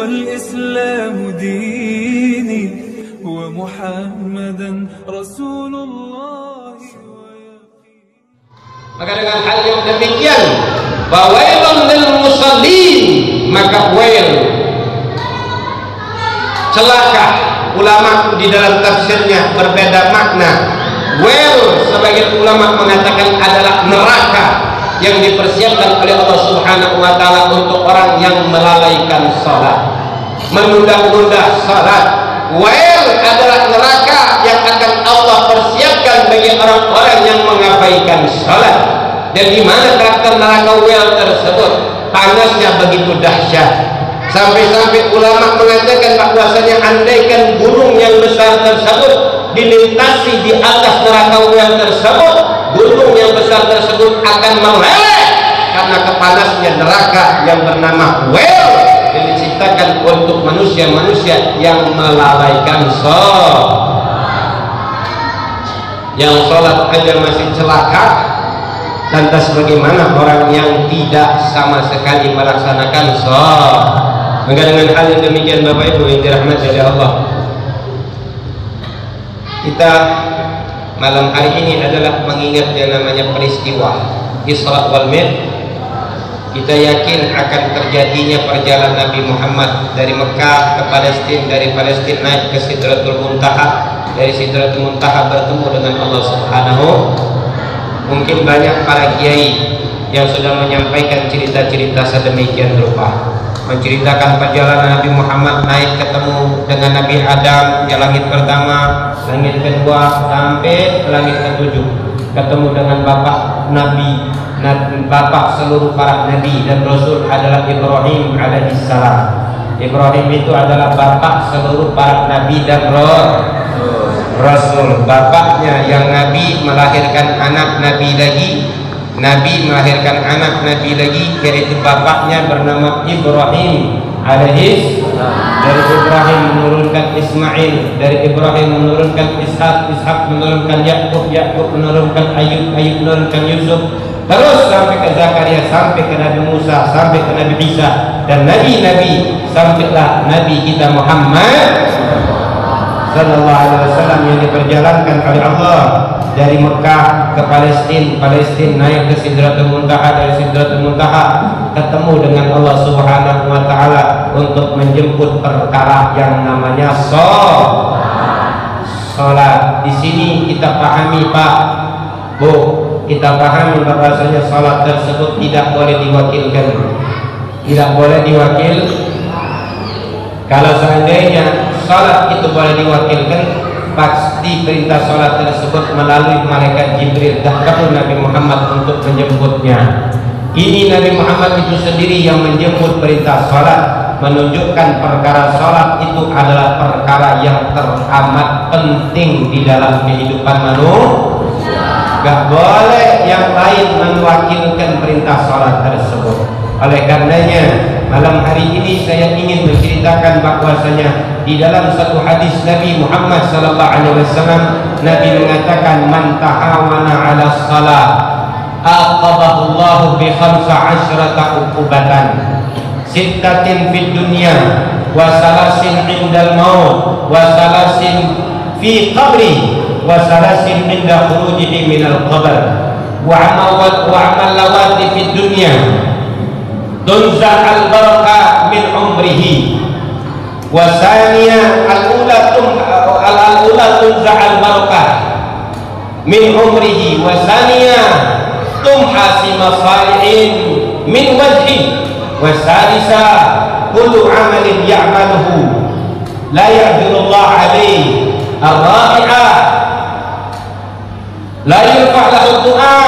والإسلام ديني ومحمدا رسول الله. Maka dengan hal yang demikian, fawailun lil musallin, maka wail, celaka. Ulama di dalam tafsirnya berbeda makna. Wail sebagian ulama mengatakan adalah neraka yang dipersiapkan oleh Allah Subhanahu wa taala untuk orang yang melalaikan salat, menunda-nunda salat. Wail adalah neraka yang akan Allah persiapkan bagi orang-orang yang mengabaikan salat. Dan di mana karakter neraka wail tersebut? Panasnya begitu dahsyat. Sampai-sampai ulama mengatakan bahwasanya andaikan gunung yang besar tersebut dilintasi di atas neraka wail tersebut, gunung yang besar tersebut akan meleleh karena kepanasnya neraka yang bernama wail yang diciptakan untuk manusia-manusia yang melalaikan sholat. Yang sholat aja masih celaka, lantas bagaimana orang yang tidak sama sekali melaksanakan sholat? Maka dengan hal yang demikian Bapak Ibu yang dirahmati oleh Allah, kita malam hari ini adalah mengingat yang namanya peristiwa Isra wal Mi'raj. Kita yakin akan terjadinya perjalanan Nabi Muhammad dari Mekah ke Palestina, dari Palestina naik ke Sidratul Muntaha, dari Sidratul Muntaha bertemu dengan Allah Subhanahu. Mungkin banyak para kiai yang sudah menyampaikan cerita-cerita sedemikian rupa, menceritakan perjalanan Nabi Muhammad naik ketemu dengan Nabi Adam di langit pertama, langit kedua, sampai ke langit ketujuh, ketemu dengan bapak Nabi, bapak seluruh para nabi dan rasul adalah Ibrahim alaihissalam. Ibrahim itu adalah bapak seluruh para nabi dan rasul. Bapaknya yang nabi melahirkan anak nabi lagi, nabi melahirkan anak nabi lagi, yaitu bapaknya bernama Ibrahim alaihissalam. Dari Ibrahim menurunkan Ismail, dari Ibrahim menurunkan Ishak, Ishak menurunkan Yakub, Yakub menurunkan Ayub, Ayub menurunkan Yusuf, terus sampai ke Zakaria, sampai ke Nabi Musa, sampai ke Nabi Isa, dan nabi-nabi sampailah Nabi kita Muhammad sallallahu alaihi wasallam yang diperjalankan oleh Allah dari Mekah ke Palestina, Palestina naik ke Sidratul Muntaha, dari Sidratul Muntaha ketemu dengan Allah Subhanahu wa taala untuk menjemput perkara yang namanya salat. Di sini kita pahami Pak, Bu, kita pahami bahwasanya salat tersebut tidak boleh diwakilkan. Tidak boleh diwakil. Kalau seandainya salat itu boleh diwakilkan, pasti perintah salat tersebut melalui malaikat Jibril datang Nabi Muhammad untuk menjemputnya. Ini Nabi Muhammad itu sendiri yang menjemput perintah salat, menunjukkan perkara salat itu adalah perkara yang teramat penting di dalam kehidupan manusia. Gak boleh yang lain mewakilkan perintah salat tersebut. Oleh karenanya malam hari ini saya ingin menceritakan bahwasanya di dalam satu hadis Nabi Muhammad sallallahu alaihi wasallam, Nabi mengatakan man tahawana 'ala shalah aqabahu Allah bi 15 uqubatan, sittatin fid dunya wa salasin 'indal maut wa salasin fi qabri wa salasin 'inda khurujihi minal qabr wa amal lawati fid dunya tunza al baraka min umrihi wa thaniya al-ula tunza al baraka min umrihi wa thaniya tumha si masalihin min wajhi wa thalitha kullu amalin ya'maluhu la ya'dilu Allah alayhi ar-rabi'a la yurfa' lahu du'a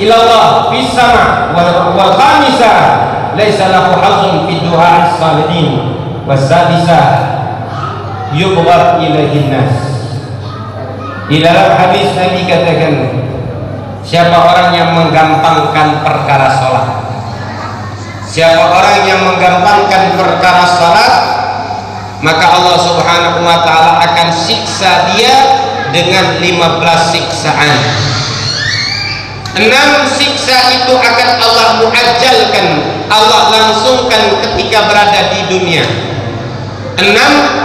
ila Allah fis sama wal khamisa laisa lahu hazzun fi du'a as-salihin wasadisa yubghad ilaihin nas. Di dalam hadis Nabi katakan, siapa orang yang menggampangkan perkara salat, siapa orang yang menggampangkan perkara salat, maka Allah Subhanahu wa taala akan siksa dia dengan 15 siksaan. 6 siksa itu akan Allah muajjalkan, Allah langsungkan ketika ketika berada di dunia. 6.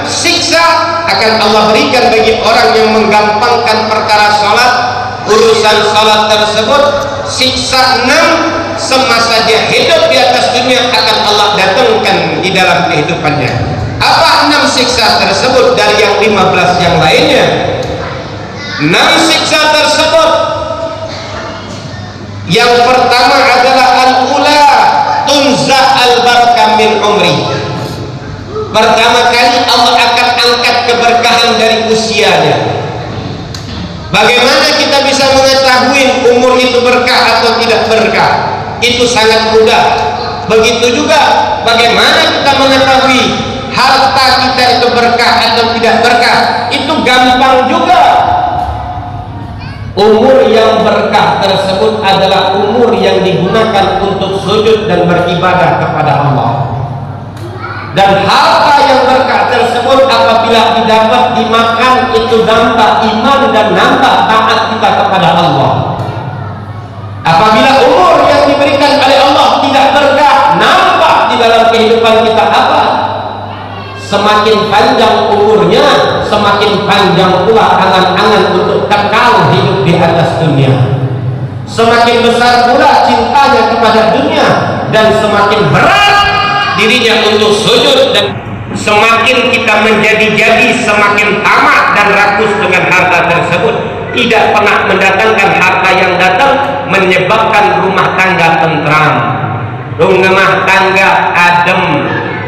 Siksa akan Allah berikan bagi orang yang menggampangkan perkara sholat, urusan sholat tersebut. Siksa 6 semasa dia hidup di atas dunia akan Allah datangkan di dalam kehidupannya. Apa 6 siksa tersebut dari yang 15 yang lainnya? 6 siksa tersebut, yang pertama adalah al-ula tunza al-barakah min umri. Pertama kali Allah akan angkat keberkahan dari usianya. Bagaimana kita bisa mengetahui umur itu berkah atau tidak berkah? Itu sangat mudah. Begitu juga bagaimana kita mengetahui harta kita itu berkah atau tidak berkah? Itu gampang juga. Umur yang berkah tersebut adalah umur yang digunakan untuk sujud dan beribadah kepada Allah. Dan harta yang berkah tersebut apabila didapat dimakan, itu nambah iman dan nambah taat kita kepada Allah. Apabila umur yang diberikan oleh Allah tidak berkah, nampak di dalam kehidupan kita apa? Semakin panjang umurnya, semakin panjang pula angan-angan untuk kekal hidup di atas dunia. Semakin besar pula cintanya kepada dunia, dan semakin berat dirinya untuk sujud. Dan semakin kita menjadi-jadi, semakin tamak dan rakus dengan harta tersebut. Tidak pernah mendatangkan harta yang datang menyebabkan rumah tangga tentram, rumah tangga adem,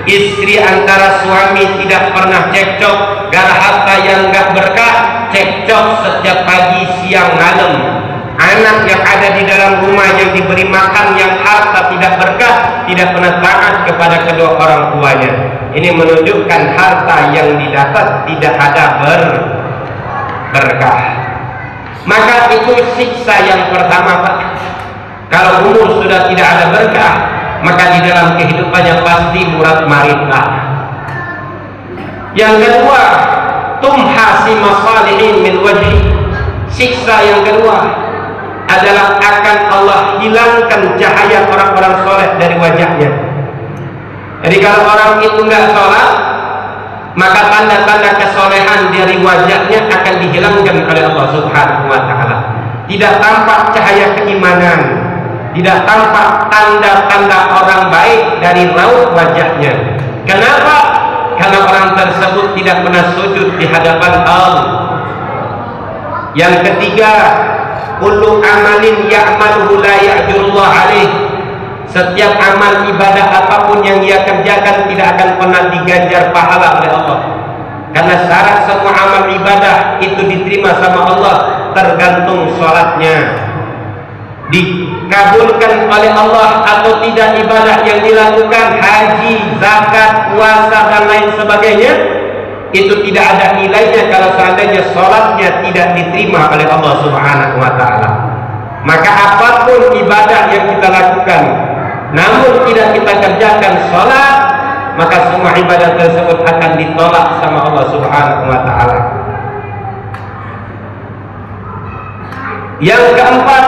istri antara suami tidak pernah cekcok gara harta yang gak berkah, cekcok setiap pagi, siang, malam. Anak yang ada di dalam rumah yang diberi makan yang harta tidak berkah, tidak pernah taat kepada kedua orang tuanya. Ini menunjukkan harta yang didapat tidak ada berkah. Maka itu siksa yang pertama, Pak. Kalau umur sudah tidak ada berkah, maka di dalam kehidupannya pasti murat maritlah. Yang kedua, tumhasi masalihin min wajhi. Siksa yang kedua adalah akan Allah hilangkan cahaya orang-orang soleh dari wajahnya. Jadi kalau orang itu nggak sholat, maka tanda-tanda kesolehan dari wajahnya akan dihilangkan oleh Allah Subhanahu wa Ta'ala. Tidak tampak cahaya keimanan, tidak tampak tanda-tanda orang baik dari raut wajahnya. Kenapa? Karena orang tersebut tidak pernah sujud di hadapan Allah. Yang ketiga, kullu amalin ya'maluhu la ya'jurullah alaih. Setiap amal ibadah apapun yang ia kerjakan tidak akan pernah diganjar pahala oleh Allah. Karena syarat semua amal ibadah itu diterima sama Allah tergantung sholatnya. Dikabulkan oleh Allah atau tidak ibadah yang dilakukan, haji, zakat, puasa dan lain sebagainya, itu tidak ada nilainya kalau seandainya sholatnya tidak diterima oleh Allah Subhanahu wa Ta'ala. Maka apapun ibadah yang kita lakukan namun tidak kita kerjakan sholat, maka semua ibadah tersebut akan ditolak sama Allah Subhanahu wa Ta'ala. Yang keempat,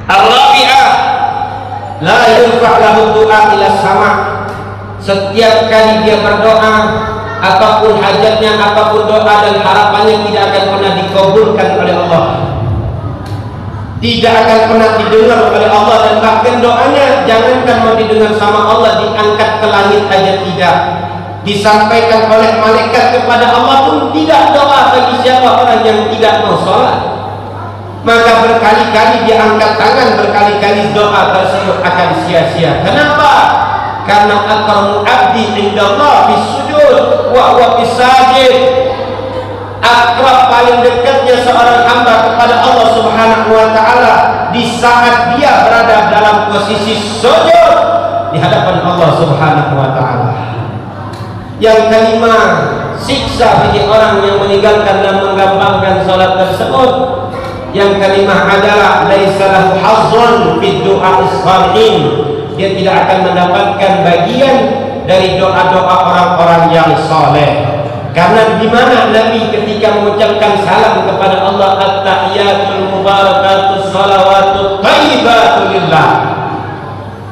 ar-rabi'ah, la yurfa' lahu du'a ila sama'. Setiap kali dia berdoa, apapun hajatnya, apapun doa dan harapannya tidak akan pernah dikabulkan oleh Allah, tidak akan pernah didengar oleh Allah. Dan bahkan doanya jangankan mau didengar sama Allah, diangkat ke langit aja tidak, disampaikan oleh malaikat kepada Allah pun tidak. Doa bagi siapa orang yang tidak mau sholat, maka berkali-kali dia angkat tangan, berkali-kali doa tersebut akan sia-sia. Kenapa? Karena akramu abdi indallah bisujud wa huwa bisajid. Akrab paling dekatnya seorang hamba kepada Allah Subhanahu wa Ta'ala di saat dia berada dalam posisi sujud di hadapan Allah Subhanahu wa Ta'ala. Yang kelima, siksa bagi orang yang meninggalkan dan menggampangkan salat tersebut. Yang kelima adalah laisa lahu hazzun fid du'a as-salihin. Dia tidak akan mendapatkan bagian dari doa-doa orang-orang yang saleh. Karena di mana Nabi ketika mengucapkan salam kepada Allah, at-tahiyatul mubarakatus salawatut thayyibatu lillah,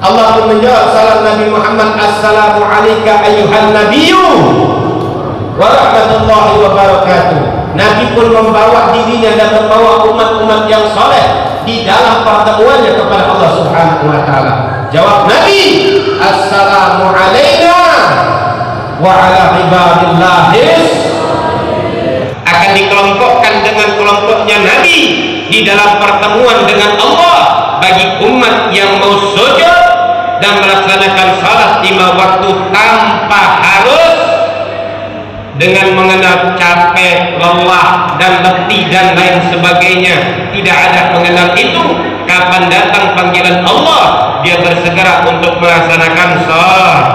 Allah pun menjawab salam Nabi Muhammad, assalamu alayka ayyuhan nabiyyu wa rahmatullahi wa barakatuh. Nabi pun membawa dirinya dan membawa umat-umat yang soleh di dalam pertemuannya kepada Allah Subhanahu wa taala. Jawab Nabi, assalamu alayna wa ala ibadillahis. Akan dikelompokkan dengan kelompoknya Nabi di dalam pertemuan dengan Allah bagi umat yang mau sujud dan melaksanakan salat 5 waktu tanpa harus dengan mengenal capek, lelah dan letih dan lain sebagainya. Tidak ada mengenal itu. Kapan datang panggilan Allah, dia bersegera untuk melaksanakan salat.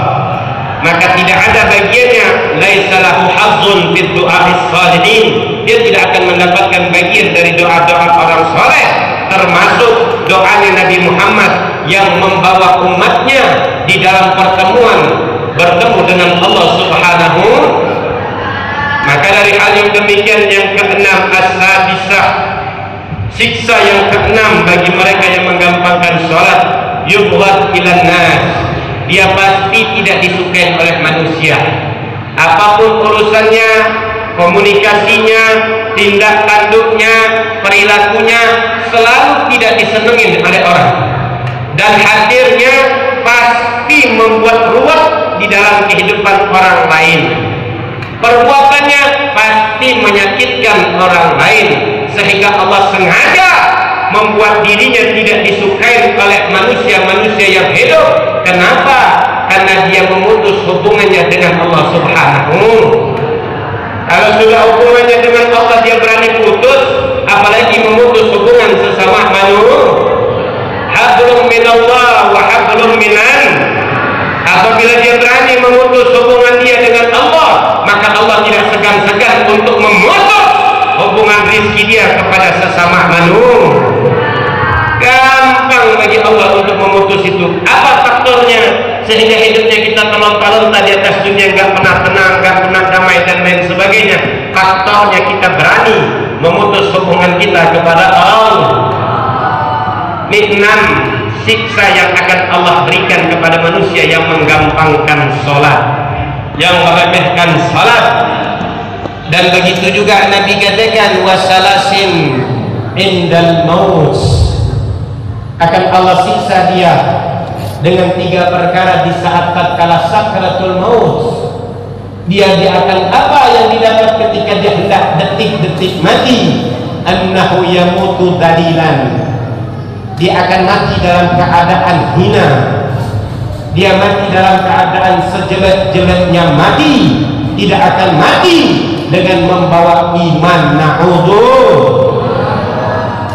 Maka tidak ada bagiannya laisa lahu hazzun fid du'a'is shalihin. Dia tidak akan mendapatkan bagian dari doa-doa orang soleh, termasuk doanya Nabi Muhammad yang membawa umatnya di dalam pertemuan bertemu dengan Allah Subhanahu. Maka dari hal yang demikian, yang keenam, as-sadisah, siksa yang keenam bagi mereka yang menggampangkan sholat, yubghad ilan nas. Dia pasti tidak disukai oleh manusia. Apapun urusannya, komunikasinya, tindak tanduknya, perilakunya selalu tidak disenangi oleh orang. Dan hadirnya pasti membuat ruwet di dalam kehidupan orang lain. Perbuatannya pasti menyakitkan orang lain, sehingga Allah sengaja membuat dirinya tidak disukai oleh manusia-manusia yang hidup. Kenapa? Karena dia memutus hubungannya dengan Allah Subhanahu. Kalau sudah hubungannya dengan Allah dia berani putus, apalagi memutus hubungan sesama manusia. Hablum minallah wa hablum minan. Apabila dia berani memutus hubungan dia dengan Allah, maka Allah tidak segan-segan untuk memutus hubungan rezeki dia kepada sesama manusia. Gampang bagi Allah untuk memutus itu. Apa faktornya sehingga hidupnya kita terlontar-lontar di atas dunia, nggak pernah tenang, nggak pernah damai dan lain sebagainya? Faktornya kita berani memutus hubungan kita kepada Allah. Niknan siksa yang akan Allah berikan kepada manusia yang menggampangkan sholat, yang meremehkan sholat. Dan begitu juga Nabi katakan wasalasin indal maut, akan Allah siksa dia dengan 3 perkara di saat tatkala sakratul maut. Dia akan apa yang didapat ketika dia hendak detik-detik mati? Annahu yamutu dalilan. Dia akan mati dalam keadaan hina. Dia mati dalam keadaan sejelek-jeleknya mati. Tidak akan mati dengan membawa iman. Na'udhu.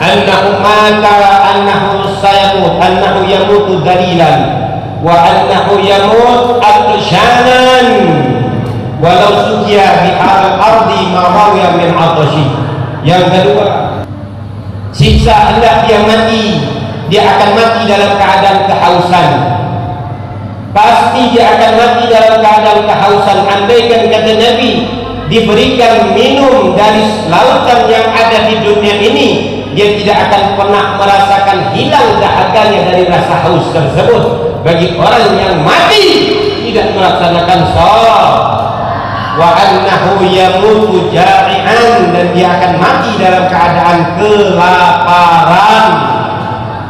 Annahu mata, annahu sayamut, annahu yamutu dalilan, wa annahu yamut atshanan, walau sukiya bi al-ardi ma rawiya min atashi. Yang kedua, siksa hendak dia mati, dia akan mati dalam keadaan kehausan. Pasti dia akan mati dalam keadaan kehausan. Andaikan kata Nabi diberikan minum dari lautan yang ada di dunia ini, dia tidak akan pernah merasakan hilang dahaganya dari rasa haus tersebut. Bagi orang yang mati tidak melaksanakan sholat, wa annahu yamutu ja'ian, dan dia akan mati dalam keadaan kelaparan.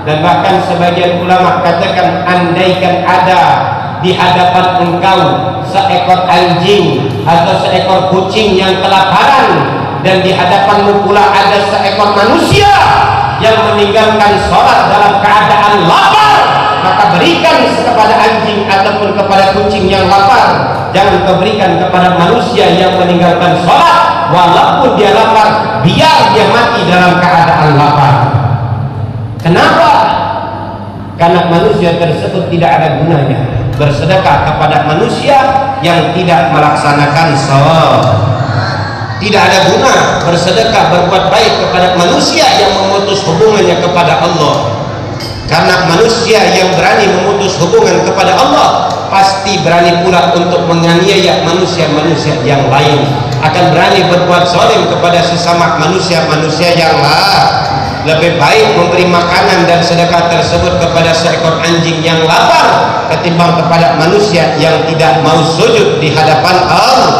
Dan bahkan sebagian ulama katakan, andaikan ada di hadapan engkau seekor anjing atau seekor kucing yang kelaparan, dan di hadapanmu pula ada seekor manusia yang meninggalkan sholat dalam keadaan lapar, maka berikan kepada anjing ataupun kepada kucing yang lapar. Jangan kau berikan kepada manusia yang meninggalkan sholat walaupun dia lapar, biar dia mati dalam keadaan lapar. Kenapa? Karena manusia tersebut tidak ada gunanya bersedekah kepada manusia yang tidak melaksanakan sholat. Tidak ada guna bersedekah, berbuat baik kepada manusia yang memutus hubungannya kepada Allah. Karena manusia yang berani memutus hubungan kepada Allah pasti berani pula untuk menganiaya manusia-manusia yang lain, akan berani berbuat zalim kepada sesama manusia-manusia yang lain. lebih baik memberi makanan dan sedekah tersebut kepada seekor anjing yang lapar ketimbang kepada manusia yang tidak mau sujud di hadapan Allah.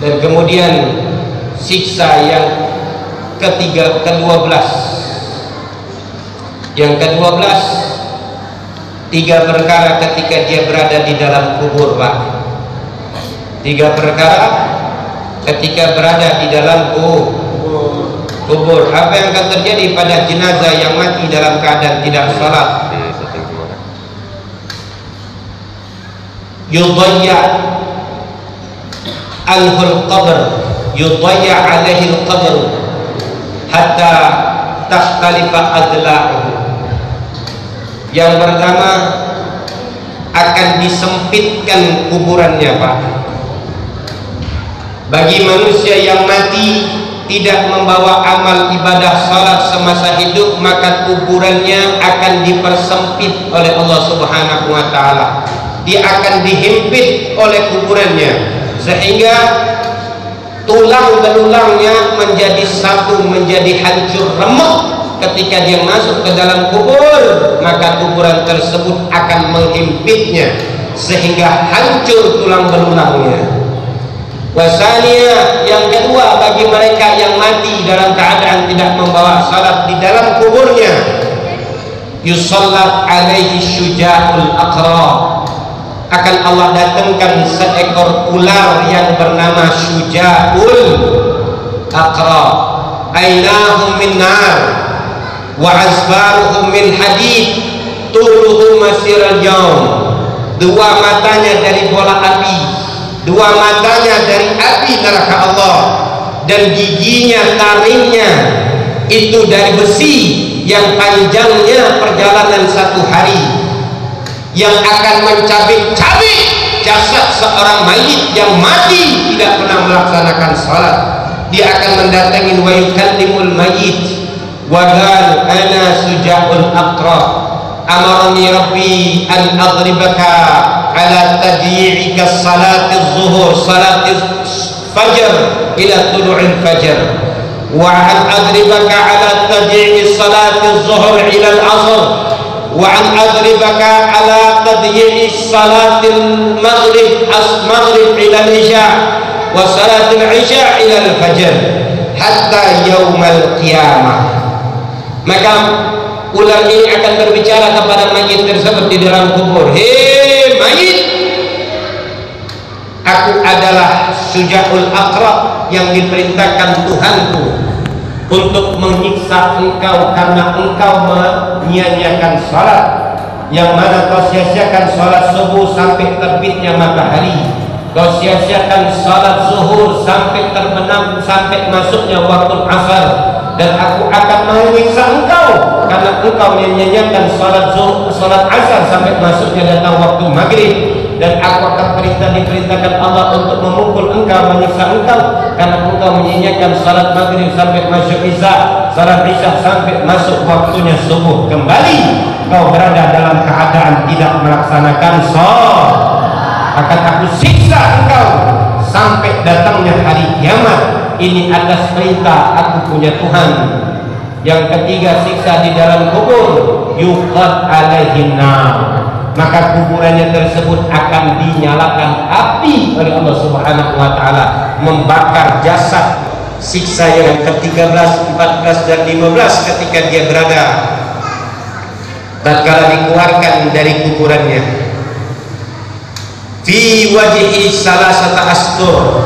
Dan kemudian siksa yang ke-12, tiga perkara ketika dia berada di dalam kubur, Pak. 3 perkara ketika berada di dalam kubur. Apa yang akan terjadi pada jenazah yang mati dalam keadaan tidak salat? Yudayya anhul qabr, yudayya alaihi al-qabr hatta takhtalifa adla'uhu. Yang pertama, akan disempitkan kuburannya, Pak. Bagi manusia yang mati tidak membawa amal ibadah salat semasa hidup, maka kuburannya akan dipersempit oleh Allah Subhanahu wa taala. Dia akan dihimpit oleh kuburannya sehingga tulang belulangnya menjadi satu, menjadi hancur remuk. Ketika dia masuk ke dalam kubur, maka kuburan tersebut akan menghimpitnya sehingga hancur tulang belulangnya. Wasania, yang kedua, bagi mereka yang mati dalam keadaan tidak membawa salat di dalam kuburnya, yusallat alaihi syuja'ul aqra, akan Allah datangkan seekor ular yang bernama Syuja'ul Aqra. Ainahum min nar wa azbaruhum min hadid tuluhu masiral yaum. Dua matanya dari bola api, dua matanya dari api neraka Allah, dan giginya, taringnya itu dari besi yang panjangnya perjalanan 1 hari, yang akan mencabik-cabik jasad seorang mayit yang mati tidak pernah melaksanakan salat. Dia akan mendatangi wa yukallimul mayit wa qala ana suja'ul aqra amarani rabbi an adribaka ala tadyi'ika salatiz zuhur salatiz fajr ila tulu'il fajr wa an adribaka ala tadyi'i salatiz zuhur ila al-'asr wa an adribaka ala tadyi'i salatil maghrib ila al-isya wa salatil isya ila al-fajr hatta yaumal qiyamah. Maka ular ini akan berbicara kepada mayit tersebut di dalam kubur, hei mayit, aku adalah Syuja'ul Aqra yang diperintahkan Tuhanku untuk menyiksa engkau karena engkau menyia-nyiakan salat, yang mana kau sia-siakan salat subuh sampai terbitnya matahari, kau sia-siakan salat zuhur sampai terbenam, sampai masuknya waktu asar, dan aku akan menyiksa engkau karena engkau menyia-nyiakan salat asar sampai masuknya datang waktu maghrib, dan aku akan diperintahkan Allah untuk memukul engkau, menyiksa engkau karena engkau menyia-nyiakan salat maghrib sampai masuk isya, salat isya sampai masuk waktunya subuh. Kembali kau berada dalam keadaan tidak melaksanakan salat, akan aku siksa engkau sampai datangnya hari kiamat. Ini atas perintah aku punya Tuhan. Yang ketiga, siksa di dalam kubur, yuqad alaihin nar, maka kuburannya tersebut akan dinyalakan api oleh Allah Subhanahu wa taala, membakar jasad. Siksa yang ke-13, 14 dan 15 ketika dia berada tatkala dikeluarkan dari kuburannya. Fi wajhi salasata astur,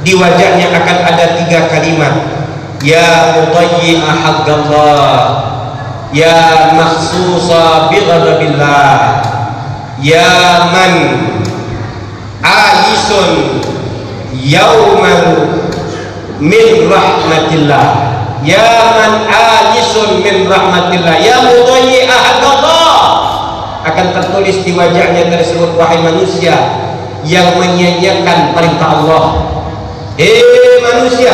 di wajahnya akan ada 3 kalimat, ya mutayyi'a haqqallah, ya makhsusa bighadabillah, ya man aisun yauman min rahmatillah, ya man aisun min rahmatillah, ya mutayyi'a haqqallah. Akan tertulis di wajahnya tersebut, wahai manusia yang menyia-nyiakan perintah Allah. Hei manusia,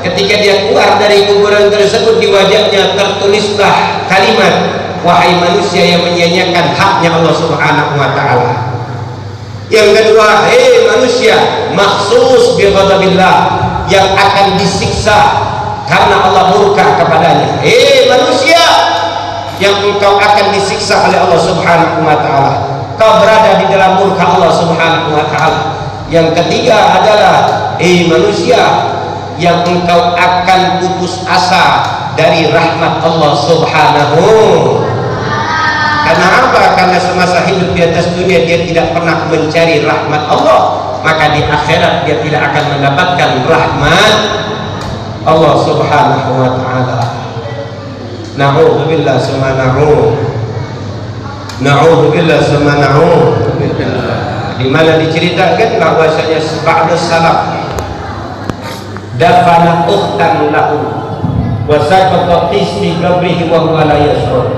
ketika dia keluar dari kuburan tersebut, di wajahnya tertulislah kalimat, wahai manusia yang menyia-nyiakan haknya Allah Subhanahu wa taala. Yang kedua, hei manusia, maksus bi ghadabillah, yang akan disiksa karena Allah murka kepadanya. Manusia, yang engkau akan disiksa oleh Allah Subhanahu wa ta'ala. Kau berada di dalam murka Allah Subhanahu wa ta'ala. Yang ketiga adalah manusia, yang engkau akan putus asa dari rahmat Allah Subhanahu. Karena apa? Karena semasa hidup di atas dunia dia tidak pernah mencari rahmat Allah, maka di akhirat dia tidak akan mendapatkan rahmat Allah Subhanahu wa ta'ala. Na'udzubillah summa na'udzubillah summa na'udzubillah. Di mana diceritakan bahwasanya ba'da salaf dafana ukhtan lahu wa saqata fi qabrihi wa huwa la yash'ur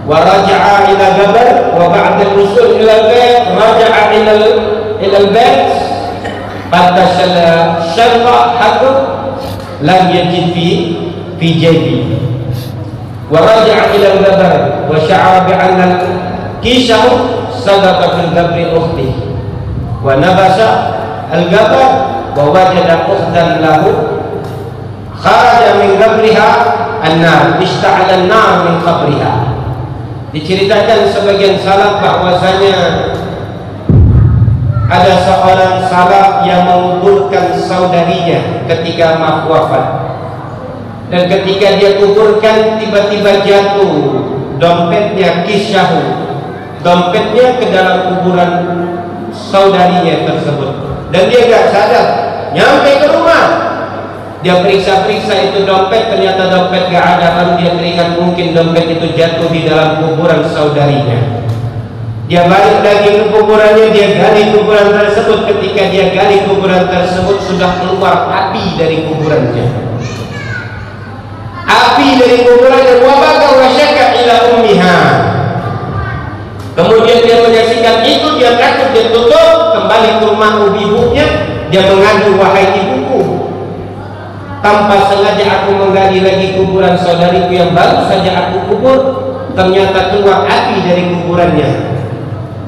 wa raja'a ila jabal wa ba'da al-wusul ila al-bayt raja'a ila al-bayt fatashala sharra hatta lam yajid fi jaybi wa raja'a ila al-babar wa sya'ara bi'anna kishahu sadaka fil gabri ukhti wa nabasa al-gabar wa wajada ukhtan lahu kharaja min gabriha an-nar ishta'ala an-nar min qabriha. Diceritakan sebagian salaf bahwasanya ada seorang salaf yang menguburkan saudarinya ketika wafat, dan ketika dia kuburkan tiba-tiba jatuh dompetnya, kisyahu, dompetnya ke dalam kuburan saudarinya tersebut, dan dia gak sadar. Nyampe ke rumah, dia periksa-periksa itu dompet, ternyata dompet gak ada. Baru dia teringat mungkin dompet itu jatuh di dalam kuburan saudarinya. Dia balik lagi ke kuburannya, dia gali kuburan tersebut. Ketika dia gali kuburan tersebut, sudah keluar api dari kuburannya. Api dari kuburannya. Wabaka wasyaka ila ummiha. Kemudian dia menyaksikan itu, dia takut, dia tutup, kembali ke rumah ibunya. Dia mengadu, wahai ibuku, tanpa sengaja aku menggali lagi kuburan saudariku yang baru saja aku kubur, ternyata keluar api dari kuburannya.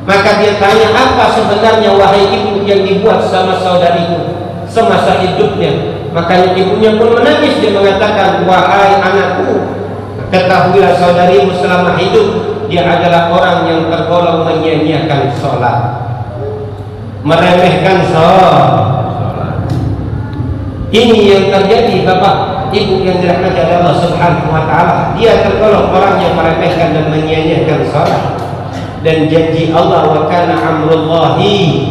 Maka dia tanya, apa sebenarnya wahai ibu yang dibuat sama saudariku semasa hidupnya? Makanya ibunya pun menangis. Dia mengatakan, wahai anakku, ketahuilah saudarimu selama hidup dia adalah orang yang tergolong menyia-nyiakan sholat, meremehkan sholat. Ini yang terjadi Bapak Ibu yang dirahmati Allah Subhanahu wa ta'ala. Dia tergolong orang yang meremehkan dan menyia-nyiakan sholat. Dan janji Allah, wa kana amrullahi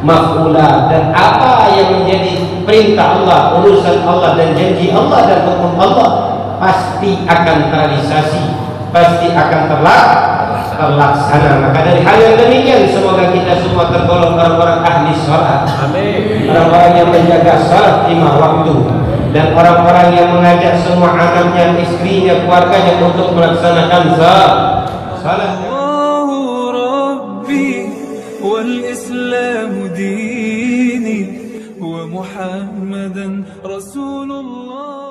maf'ula, dan apa yang menjadi perintah Allah, urusan Allah dan janji Allah dan hukum Allah pasti akan terrealisasi, pasti akan terlaksana. Maka dari hal yang demikian, semoga kita semua tergolong orang-orang ahli sholat. Amin. Orang-orang yang menjaga sholat 5 waktu, dan orang-orang yang mengajak semua anaknya, istrinya, keluarganya untuk melaksanakan sholat. والإسلام ديني ومحمدا رسول الله.